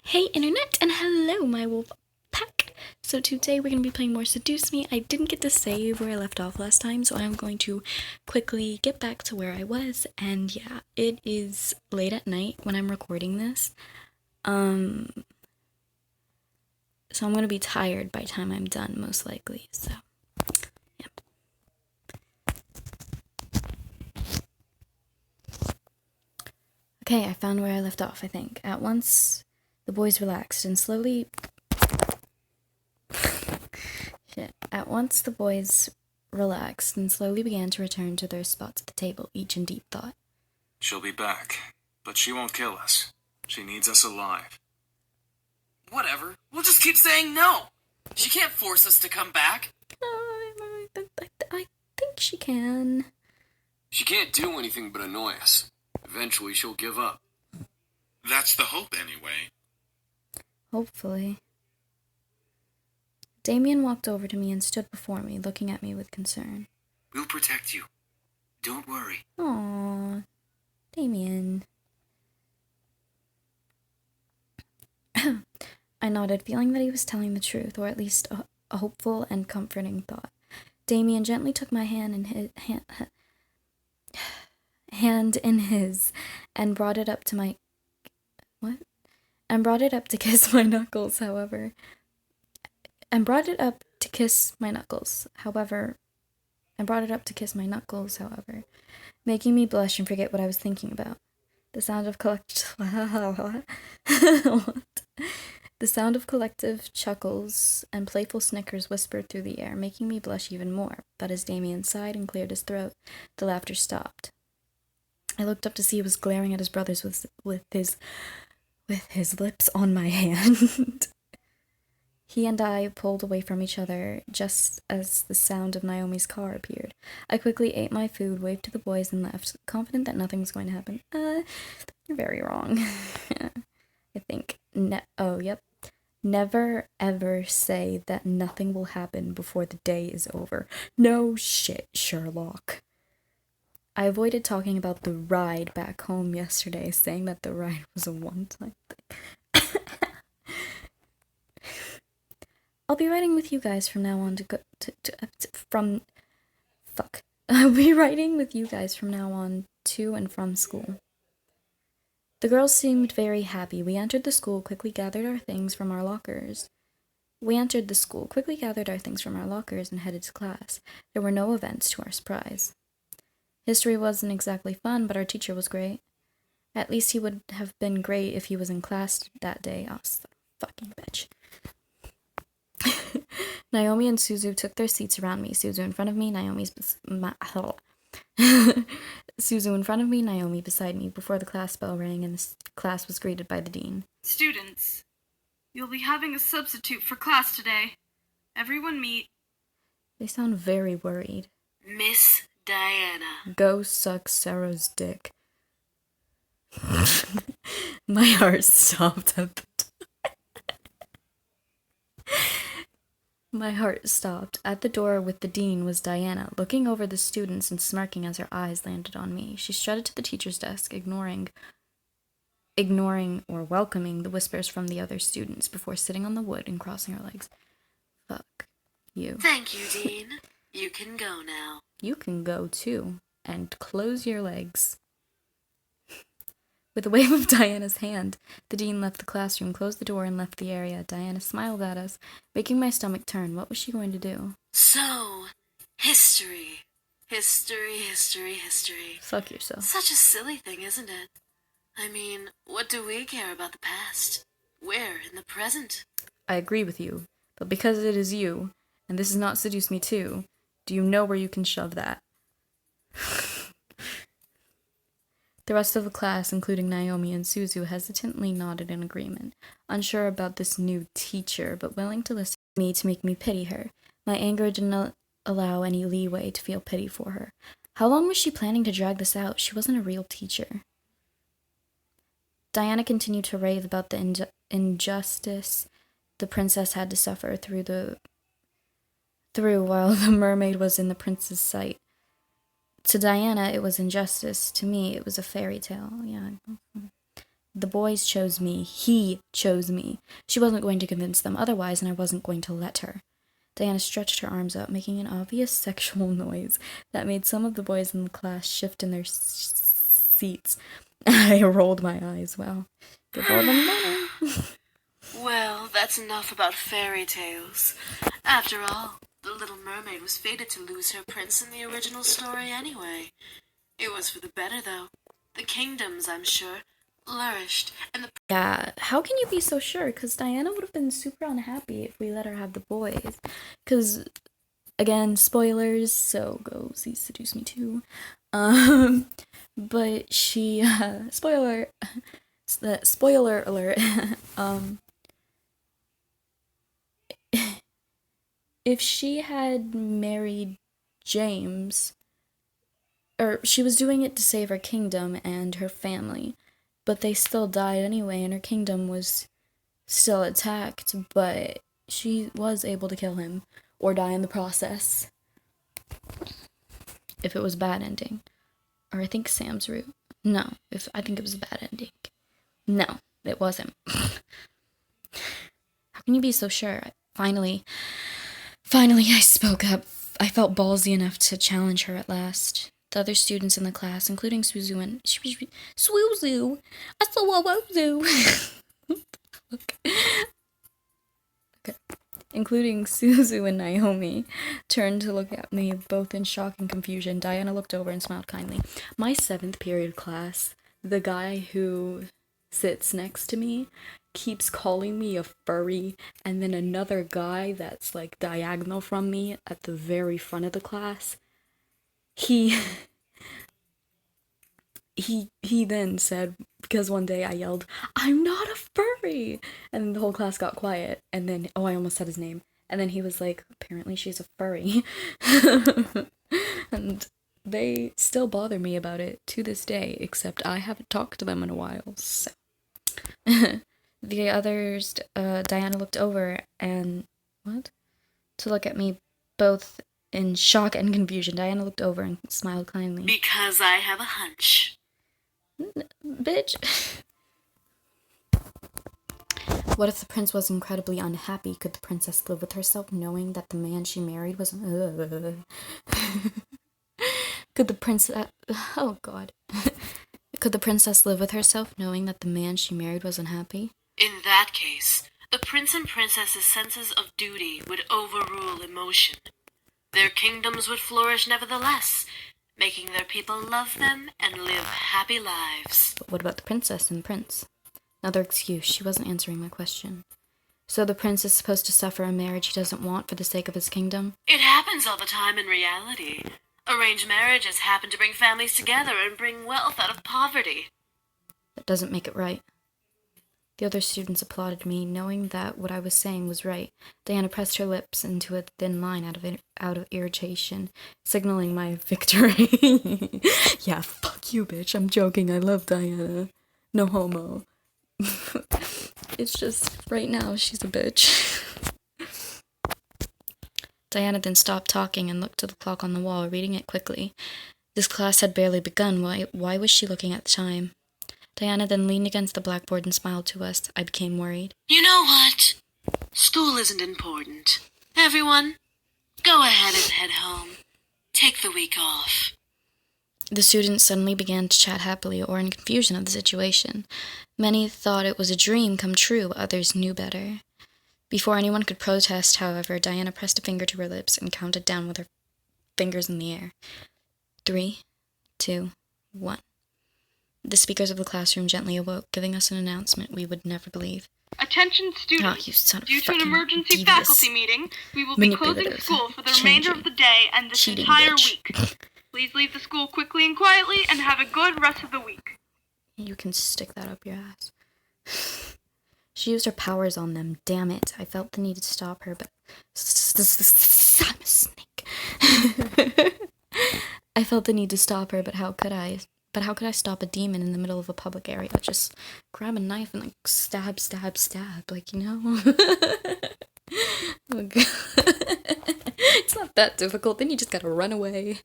Hey internet, and hello my wolf pack. So today we're going to be playing more Seduce Me. I didn't get to save where I left off last time, so I'm going to quickly get back to where I was. And yeah, it is late at night when I'm recording this. So I'm going to be tired by the time I'm done, most likely. So, yeah. Okay, I found where I left off, I think. At once, the boys relaxed and slowly... At once, the boys relaxed and slowly began to return to their spots at the table, each in deep thought. She'll be back, but she won't kill us. She needs us alive. Whatever. We'll just keep saying no. She can't force us to come back. I think she can. She can't do anything but annoy us. Eventually, she'll give up. That's the hope, anyway. Hopefully. Damien walked over to me and stood before me, looking at me with concern. We'll protect you. Don't worry. Aww. Damien. I nodded, feeling that he was telling the truth, or at least a hopeful and comforting thought. Damien gently took my hand in his and brought it up to my... What? And brought it up to kiss my knuckles, however... making me blush and forget what I was thinking about. The sound of collective chuckles and playful snickers whispered through the air, making me blush even more. But as Damien sighed and cleared his throat, the laughter stopped. I looked up to see he was glaring at his brothers with his lips on my hand. He and I pulled away from each other just as the sound of Naomi's car appeared. I quickly ate my food, waved to the boys, and left, confident that nothing was going to happen. You're very wrong. I think. Never ever say that nothing will happen before the day is over. No shit, Sherlock. I avoided talking about the ride back home yesterday, saying that the ride was a one-time thing. I'll be writing with you guys from now on I'll be writing with you guys from now on to and from school. The girls seemed very happy. We entered the school, quickly gathered our things from our lockers. And headed to class. There were no events to our surprise. History wasn't exactly fun, but our teacher was great. At least he would have been great if he was in class that day. Oh, fucking bitch. Naomi and Suzu took their seats around me. Suzu in front of me, Naomi beside me, before the class bell rang and the class was greeted by the dean. Students, you'll be having a substitute for class today. Everyone meet. They sound very worried. Miss Diana. Go suck Sarah's dick. My heart stopped at the My heart stopped. At the door with the dean was Diana, looking over the students and smirking as her eyes landed on me. She strutted to the teacher's desk, ignoring or welcoming the whispers from the other students before sitting on the wood and crossing her legs. Fuck you. Thank you, Dean. You can go now. You can go too, and close your legs. With a wave of Diana's hand, the dean left the classroom, closed the door, and left the area. Diana smiled at us, making my stomach turn. What was she going to do? So, history. Fuck yourself. Such a silly thing, isn't it? I mean, what do we care about the past? We're in the present. I agree with you, but because it is you, and this is not Seduce Me too, do you know where you can shove that? The rest of the class, including Naomi and Suzu, hesitantly nodded in agreement, unsure about this new teacher, but willing to listen to me to make me pity her. My anger did not allow any leeway to feel pity for her. How long was she planning to drag this out? She wasn't a real teacher. Diana continued to rave about the injustice the princess had to suffer through while the mermaid was in the prince's sight. To Diana, it was injustice. To me, it was a fairy tale. Yeah. The boys chose me. He chose me. She wasn't going to convince them otherwise, and I wasn't going to let her. Diana stretched her arms out, making an obvious sexual noise that made some of the boys in the class shift in their seats. I rolled my eyes. Wow. Give all them money. Well, that's enough about fairy tales. After all, the Little Mermaid was fated to lose her prince in the original story anyway. It was for the better, though. The kingdoms, I'm sure, flourished, and the... Yeah, how can you be so sure? Because Diana would have been super unhappy if we let her have the boys. Because, again, spoilers, so go see Seduce Me too. But she, spoiler alert, if she had married James, or she was doing it to save her kingdom and her family, but they still died anyway, and her kingdom was still attacked, but she was able to kill him, or die in the process, if it was a bad ending. Or I think Sam's route. No, I think it was a bad ending. No, it wasn't. How can you be so sure? Finally, I spoke up. I felt ballsy enough to challenge her at last. The other students in the class, including Suzu and... Swoozu! I saw Wozu! Okay. Including Suzu and Naomi, turned to look at me, both in shock and confusion. Diana looked over and smiled kindly. My 7th period class, the guy who sits next to me keeps calling me a furry, and then another guy that's like diagonal from me at the very front of the class, he then said, because one day I yelled, "I'm not a furry!" And the whole class got quiet, and then, I almost said his name, and then he was like, "Apparently she's a furry." And they still bother me about it to this day, except I haven't talked to them in a while, so. The others, Diana looked over and, to look at me, both in shock and confusion. Diana looked over and smiled kindly. Because I have a hunch. Bitch. What if the prince was incredibly unhappy? Could the princess live with herself knowing that the man she married was... Could the princess... Oh, God. Could the princess live with herself knowing that the man she married was unhappy? In that case, the prince and princess's senses of duty would overrule emotion. Their kingdoms would flourish nevertheless, making their people love them and live happy lives. But what about the princess and the prince? Another excuse. She wasn't answering my question. So the prince is supposed to suffer a marriage he doesn't want for the sake of his kingdom? It happens all the time in reality. Arranged marriages happen to bring families together and bring wealth out of poverty. That doesn't make it right. The other students applauded me, knowing that what I was saying was right. Diana pressed her lips into a thin line out of irritation, signaling my victory. Yeah, fuck you, bitch. I'm joking. I love Diana. No homo. It's just, right now, she's a bitch. Diana then stopped talking and looked at the clock on the wall, reading it quickly. This class had barely begun. Why was she looking at the time? Diana then leaned against the blackboard and smiled to us. I became worried. You know what? School isn't important. Everyone, go ahead and head home. Take the week off. The students suddenly began to chat happily or in confusion of the situation. Many thought it was a dream come true, others knew better. Before anyone could protest, however, Diana pressed a finger to her lips and counted down with her fingers in the air. 3, 2, 1. The speakers of the classroom gently awoke, giving us an announcement we would never believe. Attention students, You son of due to an fucking emergency devious, faculty meeting, we will be closing manipulative, school for the remainder of the day and this cheating entire bitch. week. Please leave the school quickly and quietly and have a good rest of the week. You can stick that up your ass. She used her powers on them, damn it. I felt the need to stop her, but... I'm a snake. I felt the need to stop her, but how could I? But how could I stop a demon in the middle of a public area? Just grab a knife and, like, stab, like, you know? Oh, God. It's not that difficult, then you just gotta run away.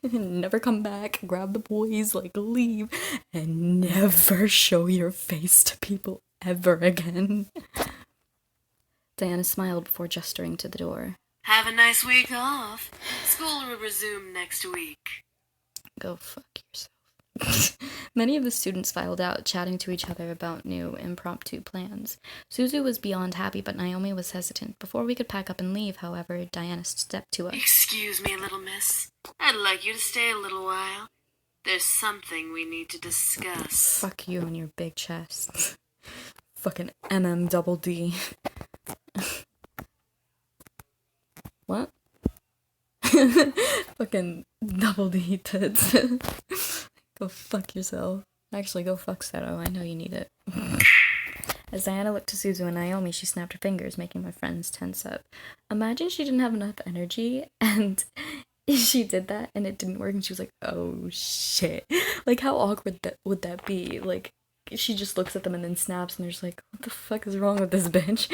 Never come back, grab the boys, like, leave, and never show your face to people ever again. Diana smiled before gesturing to the door. Have a nice week off. School will resume next week. Go fuck yourself. Many of the students filed out, chatting to each other about new impromptu plans. Suzu was beyond happy, but Naomi was hesitant. Before we could pack up and leave, however, Diana stepped to us. Excuse me, little miss. I'd like you to stay a little while. There's something we need to discuss. Fuck you and your big chest. Fucking double D. What? Fucking double D tits. Go fuck yourself. Actually, go fuck Seto. I know you need it. As Diana looked to Suzu and Naomi, she snapped her fingers, making my friends tense up. Imagine she didn't have enough energy, and she did that, and it didn't work, and she was like, oh shit. Like, how awkward would that be? Like, she just looks at them and then snaps, and they're just like, what the fuck is wrong with this bitch?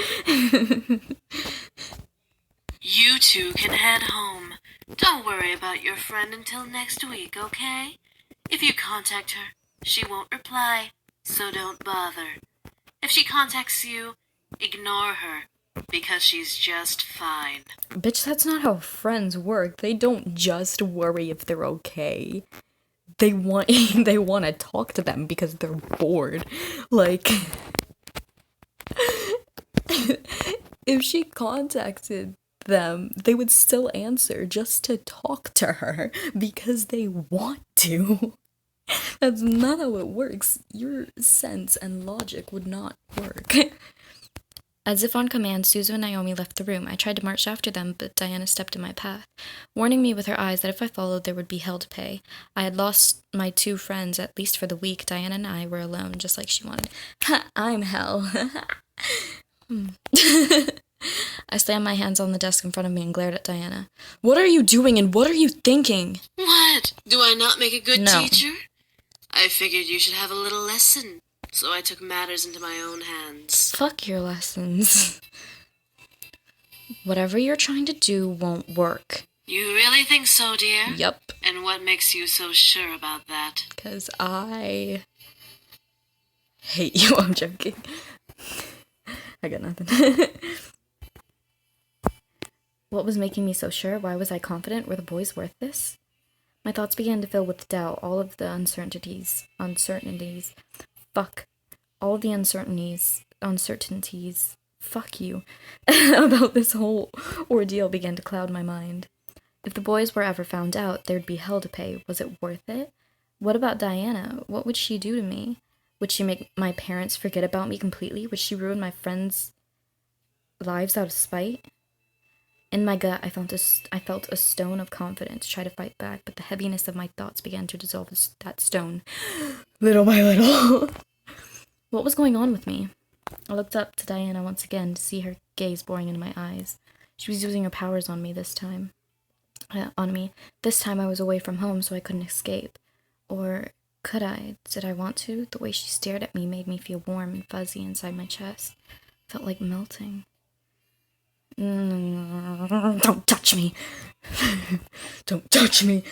You two can head home. Don't worry about your friend until next week, okay? If you contact her, she won't reply, so don't bother. If she contacts you, ignore her, because she's just fine. Bitch, that's not how friends work. They don't just worry if they're okay. They want to talk to them because they're bored. Like, if she contacted them, they would still answer just to talk to her because they want to. That's not how it works. Your sense and logic would not work. As if on command, Suzu and Naomi left the room. I tried to march after them, but Diana stepped in my path, warning me with her eyes that if I followed, there would be hell to pay. I had lost my two friends, at least for the week. Diana and I were alone, just like she wanted. Ha! I'm hell. I slammed my hands on the desk in front of me and glared at Diana. What are you doing and what are you thinking? What? Do I not make a good No. teacher? I figured you should have a little lesson, so I took matters into my own hands. Fuck your lessons. Whatever you're trying to do won't work. You really think so, dear? Yup. And what makes you so sure about that? Because I hate you. I'm joking. I got nothing. What was making me so sure? Why was I confident? Were the boys worth this? My thoughts began to fill with doubt. All of the uncertainties. Fuck. All of the uncertainties. Fuck you. About this whole ordeal began to cloud my mind. If the boys were ever found out, there'd be hell to pay. Was it worth it? What about Diana? What would she do to me? Would she make my parents forget about me completely? Would she ruin my friends' lives out of spite? In my gut, I felt a stone of confidence try to fight back, but the heaviness of my thoughts began to dissolve that stone, little by little. What was going on with me? I looked up to Diana once again to see her gaze boring into my eyes. She was using her powers on me this time. This time I was away from home, so I couldn't escape. Or could I? Did I want to? The way she stared at me made me feel warm and fuzzy inside my chest. Felt like melting. Don't touch me. Don't touch me.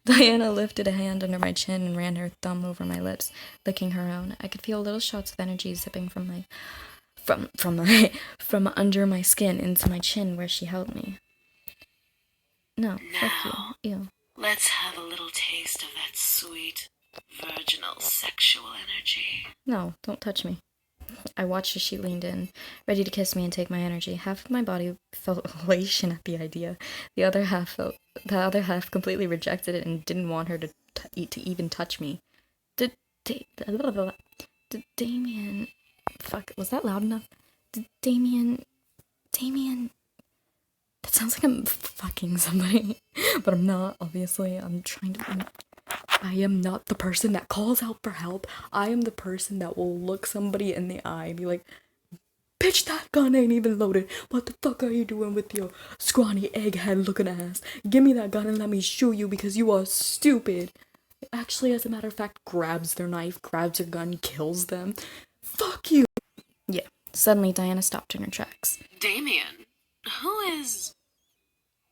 Diana lifted a hand under my chin and ran her thumb over my lips, licking her own. I could feel little shots of energy zipping from under my skin into my chin where she held me. No, fuck you. Ew. Let's have a little taste of that sweet, virginal sexual energy. No, don't touch me. I watched as she leaned in, ready to kiss me and take my energy. Half of my body felt elation at the idea. The other half completely rejected it and didn't want her to even touch me. Did Damien... Fuck, was that loud enough? Did Damien... That sounds like I'm fucking somebody. But I'm not, obviously. I am not the person that calls out for help. I am the person that will look somebody in the eye and be like, bitch, that gun ain't even loaded. What the fuck are you doing with your scrawny egghead looking ass? Give me that gun and let me shoot you because you are stupid. Actually, as a matter of fact, grabs their knife, grabs her gun, kills them. Fuck you. Yeah. Suddenly, Diana stopped in her tracks. Damien, Who is...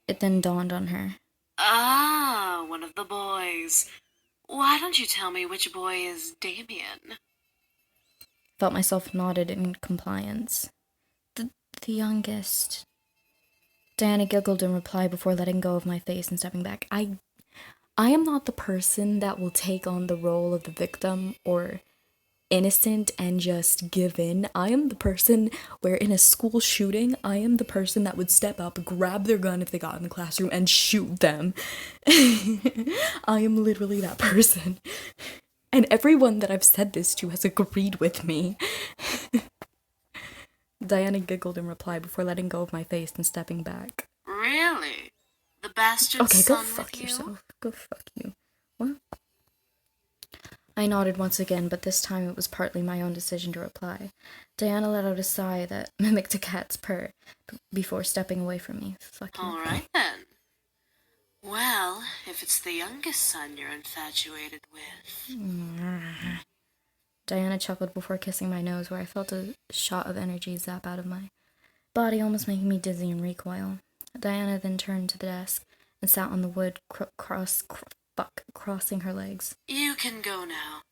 It then dawned on her. Ah, one of the boys. Why don't you tell me which boy is Damien? Felt myself nodded in compliance. The youngest. Diana giggled in reply before letting go of my face and stepping back. I am not the person that will take on the role of the victim or innocent and just give in. I am the person where in a school shooting, I am the person that would step up, grab their gun if they got in the classroom, and shoot them. I am literally that person. And everyone that I've said this to has agreed with me. Diana giggled in reply before letting go of my face and stepping back. Really? The bastard's Okay, go son fuck with you? yourself. Go fuck you. What? I nodded once again, but this time it was partly my own decision to reply. Diana let out a sigh that mimicked a cat's purr before stepping away from me. Fuck you. All right then. Well, if it's the youngest son you're infatuated with... Diana chuckled before kissing my nose, where I felt a shot of energy zap out of my body, almost making me dizzy and recoil. Diana then turned to the desk and sat on the wood, crossing her legs. You can go now.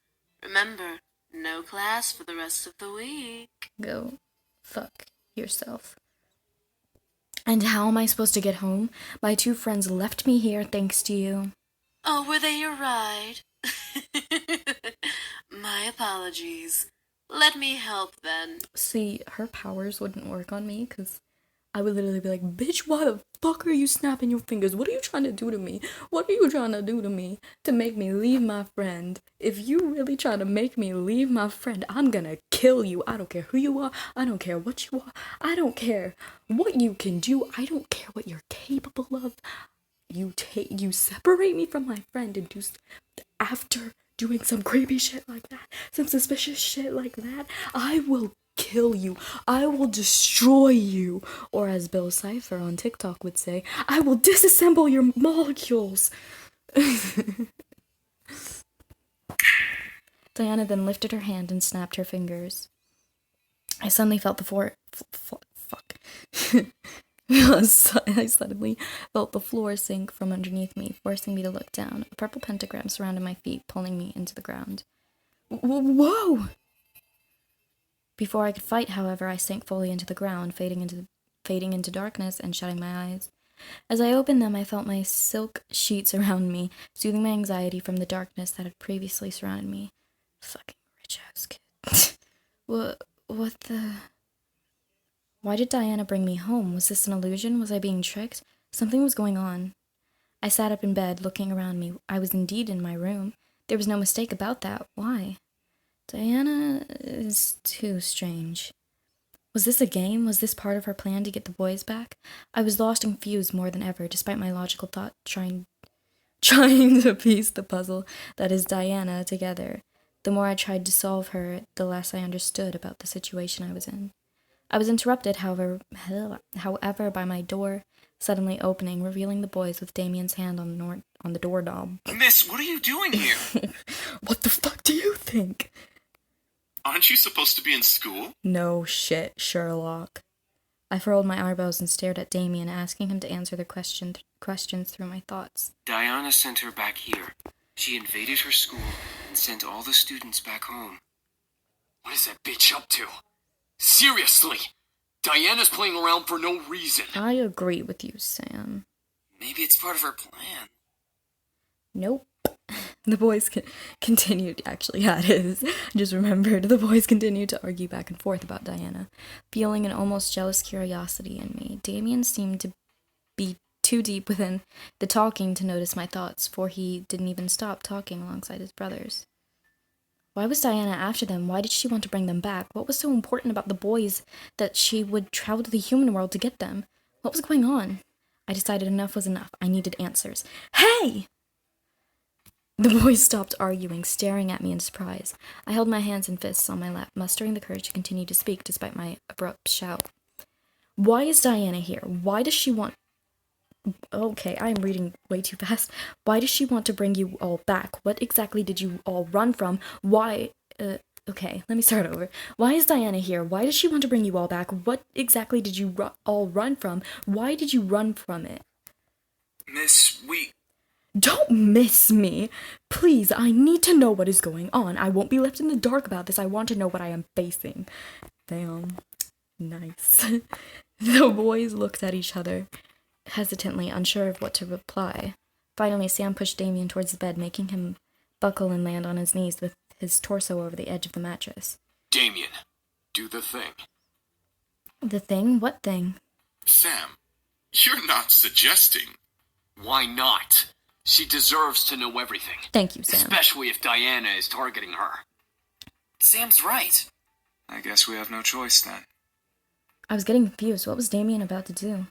Remember, no class for the rest of the week. Go fuck yourself. And how am I supposed to get home? My two friends left me here thanks to you. Oh, were they your ride? My apologies. Let me help then. See, her powers wouldn't work on me, because I would literally be like, bitch, why the fuck are you snapping your fingers? What are you trying to do to me? What are you trying to do to me to make me leave my friend? If you really try to make me leave my friend, I'm gonna kill you. I don't care who you are. I don't care what you are. I don't care what you can do. I don't care what you're capable of. You separate me from my friend and after doing some creepy shit like that, some suspicious shit like that, I will kill you. I will destroy you. Or as Bill Cipher on TikTok would say, I will disassemble your molecules. Diana then lifted her hand and snapped her fingers. I suddenly felt the floor... fuck. I suddenly felt the floor sink from underneath me, forcing me to look down. A purple pentagram surrounded my feet, pulling me into the ground. Whoa! Before I could fight, however, I sank fully into the ground, fading into darkness and shutting my eyes. As I opened them, I felt my silk sheets around me, soothing my anxiety from the darkness that had previously surrounded me. Fucking rich-ass kid. What the... Why did Diana bring me home? Was this an illusion? Was I being tricked? Something was going on. I sat up in bed, looking around me. I was indeed in my room. There was no mistake about that. Why? Diana is too strange. Was this a game? Was this part of her plan to get the boys back? I was lost and confused more than ever, despite my logical thought trying to piece the puzzle that is Diana together. The more I tried to solve her, the less I understood about the situation I was in. I was interrupted, however, by my door suddenly opening, revealing the boys with Damien's hand on the doorknob. Miss, what are you doing here? What the fuck do you think? Aren't you supposed to be in school? No shit, Sherlock. I furrowed my eyebrows and stared at Damien, asking him to answer the questions through my thoughts. Diana sent her back here. She invaded her school and sent all the students back home. What is that bitch up to? Seriously! Diana's playing around for no reason. I agree with you, Sam. Maybe it's part of her plan. Nope. The boys continued, actually, yeah, it is. I just remembered. The boys continued to argue back and forth about Diana, feeling an almost jealous curiosity in me. Damien seemed to be too deep within the talking to notice my thoughts, for he didn't even stop talking alongside his brothers. Why was Diana after them? Why did she want to bring them back? What was so important about the boys that she would travel to the human world to get them? What was going on? I decided enough was enough. I needed answers. Hey! The boys stopped arguing, staring at me in surprise. I held my hands and fists on my lap, mustering the courage to continue to speak despite my abrupt shout. Why is Diana here? Why does she want... Okay, I am reading way too fast. Why does she want to bring you all back? What exactly did you all run from? Why, Okay, let me start over. Why is Diana here? Why does she want to bring you all back? What exactly did you all run from? Why did you run from it? Miss, Don't miss me! Please, I need to know what is going on. I won't be left in the dark about this. I want to know what I am facing. Damn. Nice. The boys looked at each other, hesitantly, unsure of what to reply. Finally, Sam pushed Damien towards the bed, making him buckle and land on his knees with his torso over the edge of the mattress. Damien, do the thing. The thing? What thing? Sam, you're not suggesting. Why not? She deserves to know everything. Thank you, Sam. Especially if Diana is targeting her. Sam's right. I guess we have no choice then. I was getting confused. What was Damien about to do?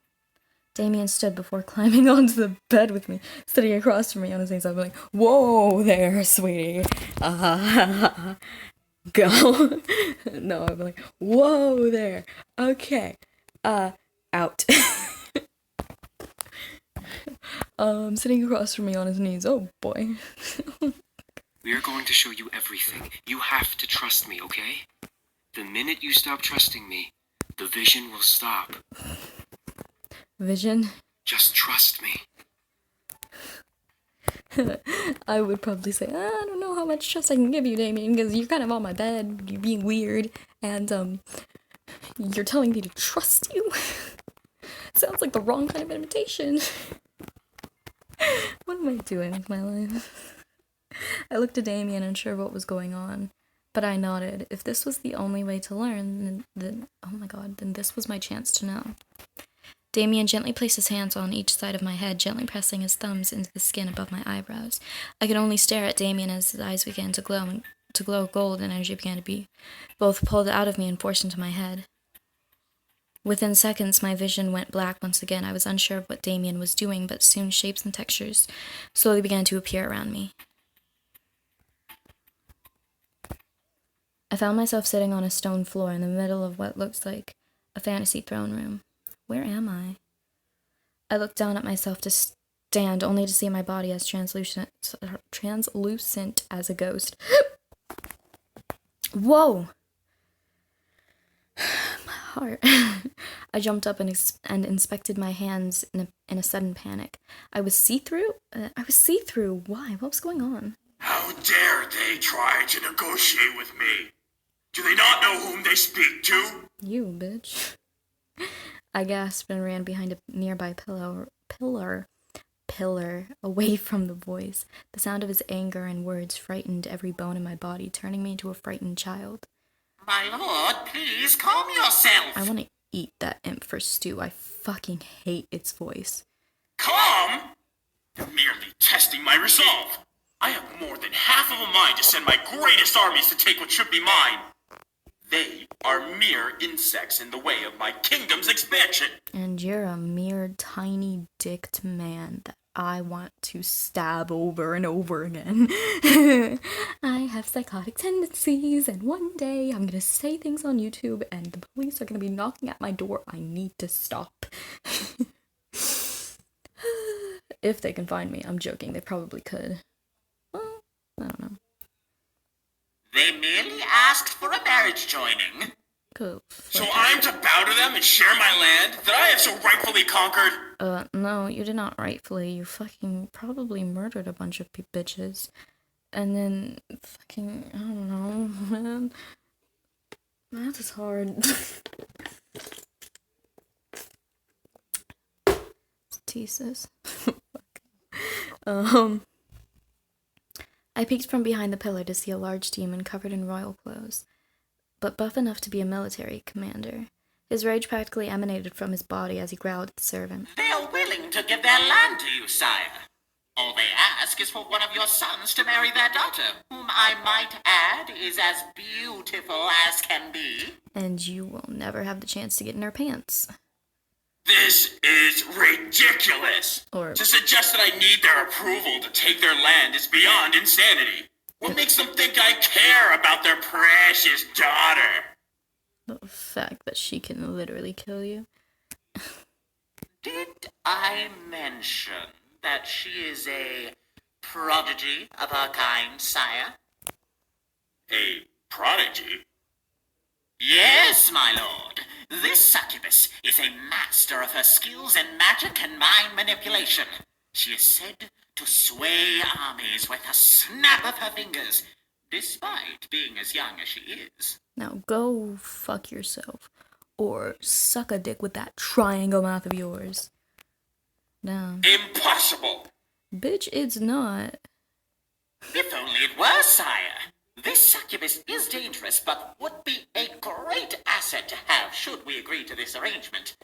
Damien stood before climbing onto the bed with me, sitting across from me on his knees. I'm like, whoa there, sweetie. Go. No, I'm like, whoa there. Okay. Out. Sitting across from me on his knees. Oh, boy. We are going to show you everything. You have to trust me, okay? The minute you stop trusting me, the vision will stop. Vision? Just trust me. I would probably say, I don't know how much trust I can give you, Damien, because you're kind of on my bed, you're being weird, and, you're telling me to trust you? Sounds like the wrong kind of invitation. What am I doing with my life? I looked at Damien, unsure what was going on, but I nodded. If this was the only way to learn, then oh my god, then this was my chance to know. Damien gently placed his hands on each side of my head, gently pressing his thumbs into the skin above my eyebrows. I could only stare at Damien as his eyes began to glow gold, and energy began to be both pulled out of me and forced into my head. Within seconds, my vision went black once again. I was unsure of what Damien was doing, but soon shapes and textures slowly began to appear around me. I found myself sitting on a stone floor in the middle of what looks like a fantasy throne room. Where am I? I looked down at myself to stand, only to see my body as translucent as a ghost. Whoa! My heart. I jumped up and inspected my hands in a sudden panic. I was see-through? Why? What was going on? How dare they try to negotiate with me? Do they not know whom they speak to? You, bitch. I gasped and ran behind a nearby pillar, away from the voice. The sound of his anger and words frightened every bone in my body, turning me into a frightened child. My lord, please calm yourself. I want to eat that imp for stew. I fucking hate its voice. Calm? You're merely testing my resolve. I have more than half of a mind to send my greatest armies to take what should be mine. They are mere insects in the way of my kingdom's expansion. And you're a mere tiny dicked man that I want to stab over and over again. I have psychotic tendencies, and one day I'm gonna say things on YouTube and the police are gonna be knocking at my door. I need to stop. If they can find me. I'm joking, they probably could. Well, I don't know. They merely asked for a marriage joining. Go. So I'm to bow to them and share my land that I have so rightfully conquered? No, you did not rightfully. You fucking probably murdered a bunch of bitches. And then fucking, I don't know, man. Math is hard. Jesus. I peeked from behind the pillar to see a large demon covered in royal clothes, but buff enough to be a military commander. His rage practically emanated from his body as he growled at the servant. They are willing to give their land to you, sire. All they ask is for one of your sons to marry their daughter, whom I might add is as beautiful as can be. And you will never have the chance to get in her pants. This is ridiculous! Or to suggest that I need their approval to take their land is beyond insanity. What makes them think I care about their precious daughter? the fact that she can literally kill you. Did I mention that she is a prodigy of her kind, sire? A Prodigy? Yes, my lord. This succubus is a master of her skills in magic and mind manipulation. She is said to sway armies with a snap of her fingers, despite being as young as she is. Now go fuck yourself. Or suck a dick with that triangle mouth of yours. No. Impossible! Bitch, it's not. If only it were, sire. This succubus is dangerous, but would be a great asset to have should we agree to this arrangement.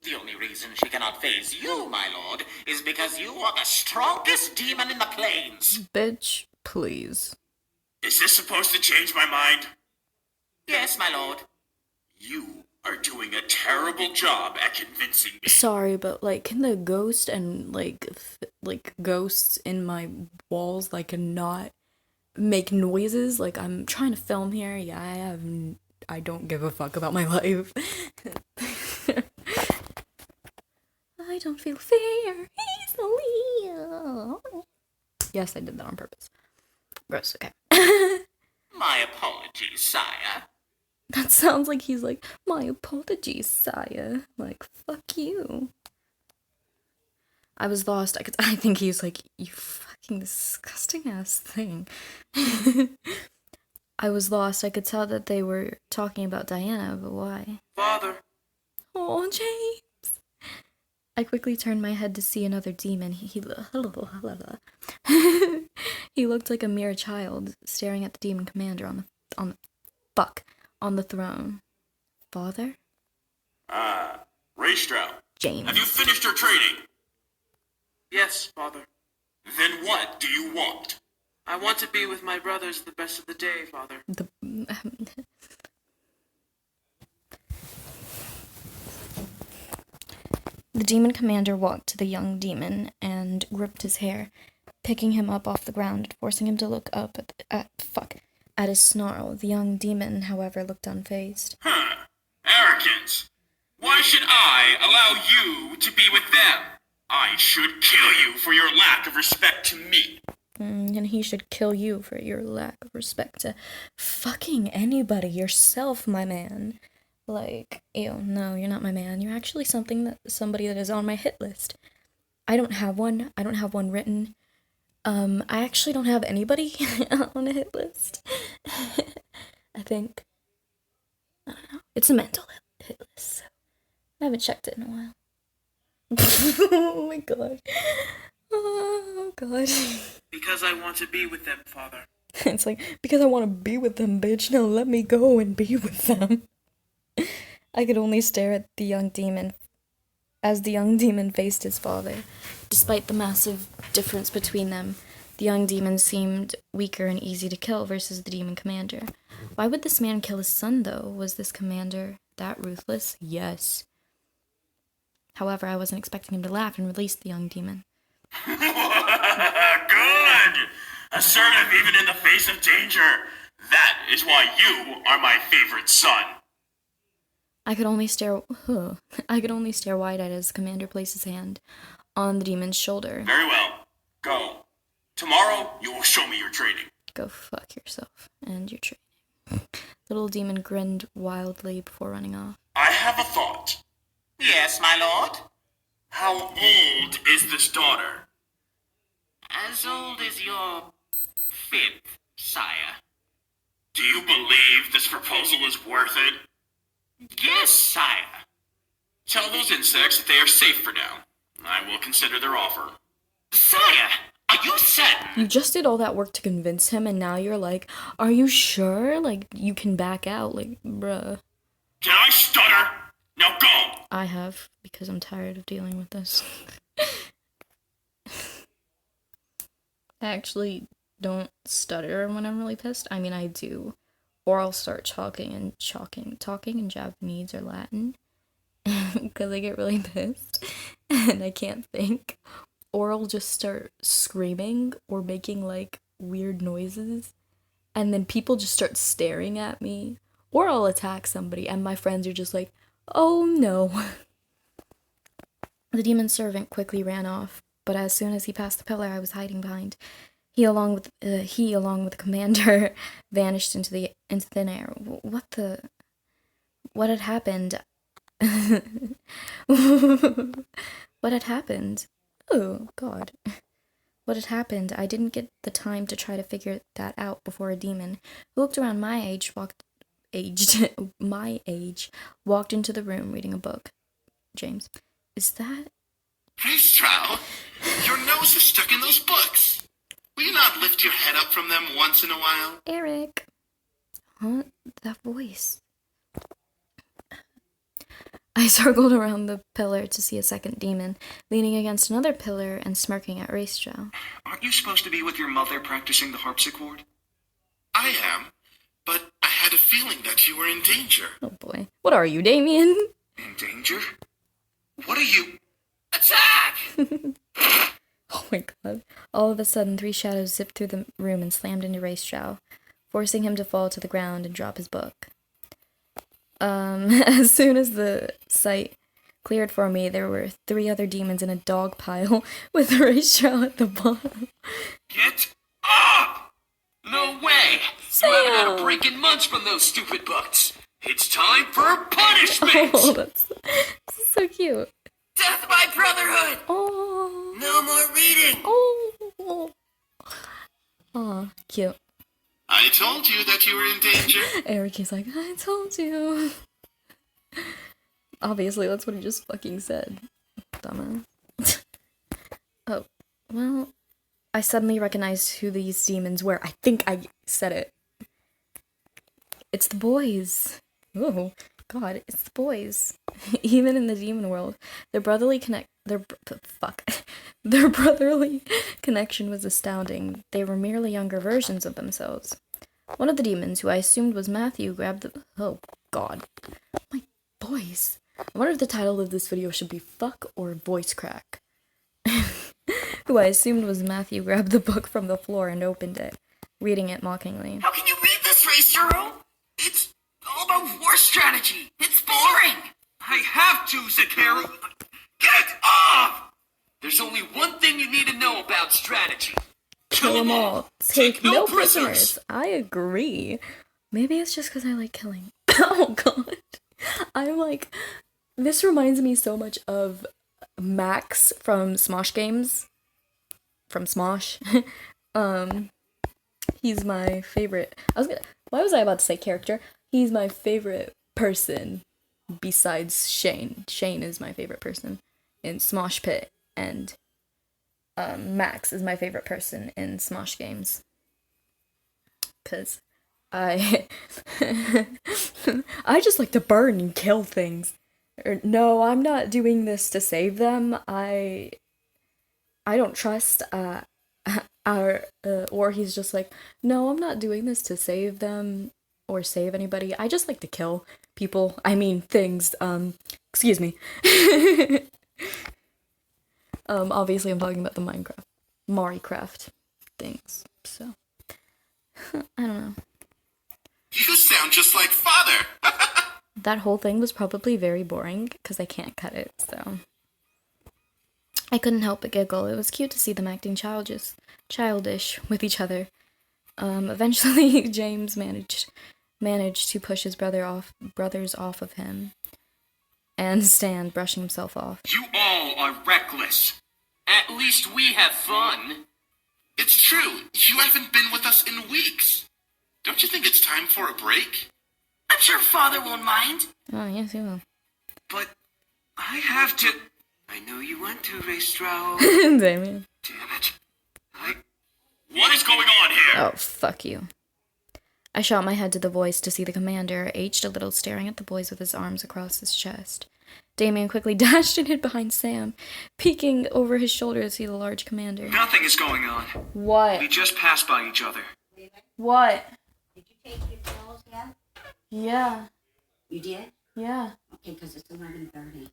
The only reason she cannot phase you, my lord, is because you are the strongest demon in the plains. Bitch, please. Is this supposed to change my mind? Yes, my lord. You are doing a terrible job at convincing me. Sorry, but like, can the ghost and like ghosts in my walls like not make noises? Like, I'm trying to film here. Yeah, I don't give a fuck about my life. I don't feel fear easily. Yes, I did that on purpose. Gross. Okay. My apologies, sire. That sounds like he's like, my apologies, sire. Like, fuck you. I was lost. I think he's like, you fucking disgusting ass thing. I was lost. I could tell that they were talking about Diana, but why? Father. Oh, James. I quickly turned my head to see another demon. He looked like a mere child, staring at the demon commander on the throne. Father? Raystrow. James. Have you finished your training? Yes, Father. Then what do you want? I want to be with my brothers the best of the day, Father. The demon commander walked to the young demon and gripped his hair, picking him up off the ground and forcing him to look up at his snarl. The young demon, however, looked unfazed. Arrogance. Why should I allow you to be with them? I should kill you for your lack of respect to me. And he should kill you for your lack of respect to fucking anybody, yourself, my man. Like, ew, no, you're not my man. You're actually somebody that is on my hit list. I don't have one. I don't have one written. I actually don't have anybody on a hit list. I think. I don't know. It's a mental hit list, so I haven't checked it in a while. Oh my god. Oh god. Because I want to be with them, Father. It's like, because I want to be with them, bitch. Now let me go and be with them. I could only stare at the young demon as the young demon faced his father. Despite the massive difference between them, the young demon seemed weaker and easy to kill versus the demon commander. Why would this man kill his son, though? Was this commander that ruthless? Yes. However, I wasn't expecting him to laugh and release the young demon. Good! Assertive even in the face of danger. That is why you are my favorite son. I could only stare wide-eyed as Commander placed his hand on the demon's shoulder. Very well. Go. Tomorrow, you will show me your training. Go fuck yourself and your training. Little demon grinned wildly before running off. I have a thought. Yes, my lord. How old is this daughter? As old as your fifth, sire. Do you believe this proposal is worth it? Yes, sire. Tell those insects that they are safe for now. I will consider their offer. Sire, are you certain? You just did all that work to convince him, and now you're like, are you sure? Like, you can back out. Like, bruh. Can I stutter? Now go! I have, because I'm tired of dealing with this. I actually don't stutter when I'm really pissed. I mean, I do. Or I'll start talking in Japanese or Latin. Because I get really pissed. And I can't think. Or I'll just start screaming or making, like, weird noises. And then people just start staring at me. Or I'll attack somebody and my friends are just like, oh no. The demon servant quickly ran off, but as soon as he passed the pillar I was hiding behind, He, along with the commander, vanished into thin air. What had happened? What had happened? Oh, God. What had happened? I didn't get the time to try to figure that out before a demon who looked around my age walked into the room reading a book. James, is that... Hey, Stroud, your nose is stuck in those books. Will you not lift your head up from them once in a while? Eric? Huh? That voice. I circled around the pillar to see a second demon, leaning against another pillar and smirking at Racetrail. Aren't you supposed to be with your mother practicing the harpsichord? I am, but I had a feeling that you were in danger. Oh boy. What are you, Damien? In danger? What are you... Attack! Oh my god. All of a sudden, 3 shadows zipped through the room and slammed into Racetrail, forcing him to fall to the ground and drop his book. As soon as the sight cleared for me, there were 3 other demons in a dog pile with Racetrail at the bottom. Get up! No way! You haven't had a break in months from those stupid books. It's time for punishment! Oh, that's so cute. Death by brotherhood! Oh. No more reading! Oh. Oh, cute. I told you that you were in danger. Eric is like, I told you. Obviously, that's what he just fucking said. Dumbass. Oh, well, I suddenly recognized who these demons were. I think I said it. It's the boys. Oh, God, it's the boys. Even in the demon world, their brotherly connection was astounding. They were merely younger versions of themselves. One of the demons, who I assumed was Matthew, grabbed the... Oh, God. My voice. I wonder if the title of this video should be Fuck or Voice Crack. Who I assumed was Matthew, grabbed the book from the floor and opened it, reading it mockingly. How can you read this, Racer? It's all about war strategy. It's boring. I have to, Zakaru. Get off! There's only one thing you need to know about strategy. Kill them all. Take no prisoners. I agree. Maybe it's just because I like killing. Oh, God. I'm like... This reminds me so much of Max from Smosh games. From Smosh. He's my favorite. Why was I about to say character? He's my favorite person besides Shane. Shane is my favorite person in Smosh Pit, and Max is my favorite person in Smosh games. Cause I just like to burn and kill things. No, I'm not doing this to save them. I don't trust or he's just like, no, I'm not doing this to save them or save anybody. I just like to kill people. I mean things. Excuse me. Obviously I'm talking about the Minecraft things. So I don't know. You sound just like father. That whole thing was probably very boring because I can't cut it, so I couldn't help but giggle. It was cute to see them acting childish with each other. Eventually, James managed to push his brothers off of him and stand, brushing himself off. You all are reckless. At least we have fun. It's true. You haven't been with us in weeks. Don't you think it's time for a break? I'm sure Father won't mind. Oh, yes, he will. But I have to... I know you want to, Racetrail. Damien. Damn it. What is going on here? Oh, fuck you. I shot my head to the voice to see the commander, aged a little, staring at the boys with his arms across his chest. Damien quickly dashed and hid behind Sam, peeking over his shoulder to see the large commander. Nothing is going on. What? We just passed by each other. What? Did you take your pills yet? Yeah. You did? Yeah. Okay, because it's 11:30.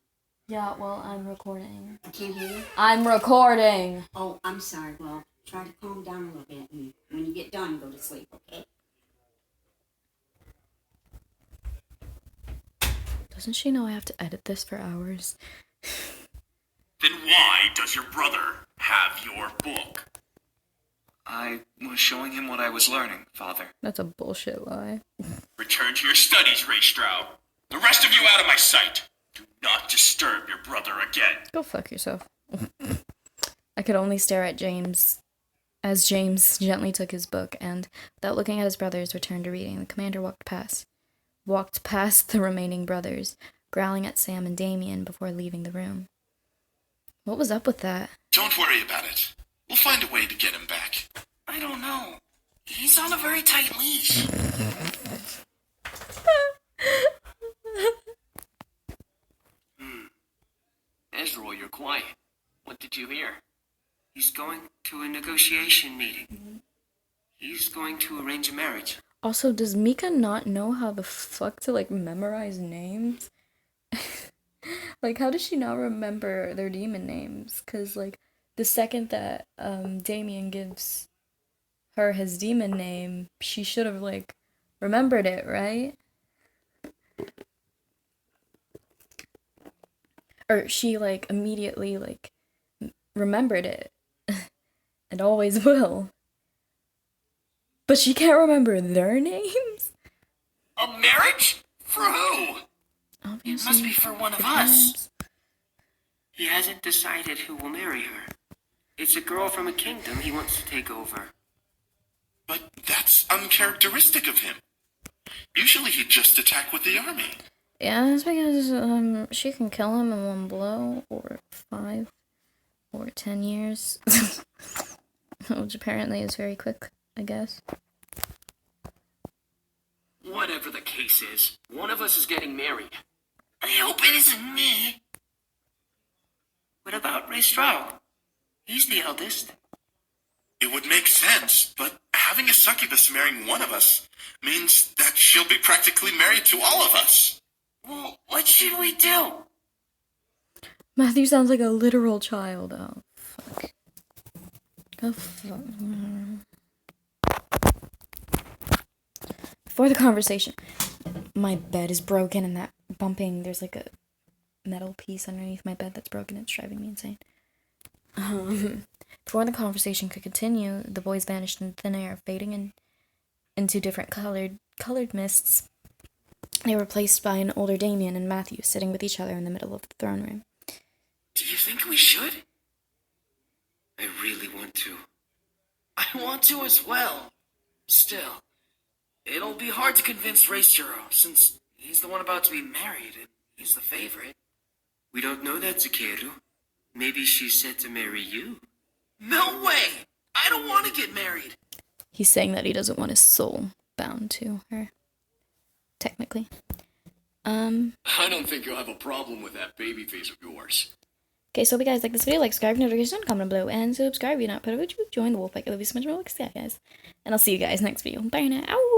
Yeah, well, I'm recording. I can't hear you? I'm recording! Oh, I'm sorry. Well, try to calm down a little bit, and when you get done, go to sleep, okay? Doesn't she know I have to edit this for hours? Then why does your brother have your book? I was showing him what I was learning, Father. That's a bullshit lie. Return to your studies, Ray Stroud. The rest of you out of my sight. Do not disturb your brother again. Go fuck yourself. I could only stare at James as James gently took his book and, without looking at his brothers, returned to reading. The commander walked past the remaining brothers, growling at Sam and Damien before leaving the room. What was up with that? Don't worry about it. We'll find a way to get him back. I don't know. He's on a very tight leash. Ezra, you're quiet. What did you hear? He's going to a negotiation meeting. He's going to arrange a marriage. Also, does Mika not know how the fuck to, like, memorize names? Like, how does she not remember their demon names? Because, like, the second that Damien gives her his demon name, she should have, like, remembered it, right? Or she, like, immediately, like, remembered it. And always will. But she can't remember their names? A marriage? For who? Obviously, It must be for one of the us. names. He hasn't decided who will marry her. It's a girl from a kingdom he wants to take over. But that's uncharacteristic of him. Usually he'd just attack with the army. Yeah, that's because she can kill him in one blow, or 5, or 10 years. Which apparently is very quick, I guess. Whatever the case is, one of us is getting married. I hope it isn't me. What about Ray Stroud? He's the eldest. It would make sense, but having a succubus marrying one of us means that she'll be practically married to all of us. Well, what should we do? Matthew sounds like a literal child. Oh, fuck. Oh, fuck. Before the conversation, my bed is broken and that bumping, there's like a metal piece underneath my bed that's broken. It's driving me insane. Before the conversation could continue, the boys vanished in thin air, fading into different colored mists. They were replaced by an older Damien and Matthew sitting with each other in the middle of the throne room. Do you think we should? I really want to. I want to as well. Still, it'll be hard to convince Racero, since he's the one about to be married, and he's the favorite. We don't know that, Zukeru. Maybe she's set to marry you. No way! I don't want to get married! He's saying that he doesn't want his soul bound to her. Technically. I don't think you'll have a problem with that baby face of yours. Okay, so hope you guys like this video. Like, subscribe, notification, comment below, and subscribe if you're not part of it. Join the Wolfpack. I love you so much more. Like, guys. And I'll see you guys next video. Bye now. Ow!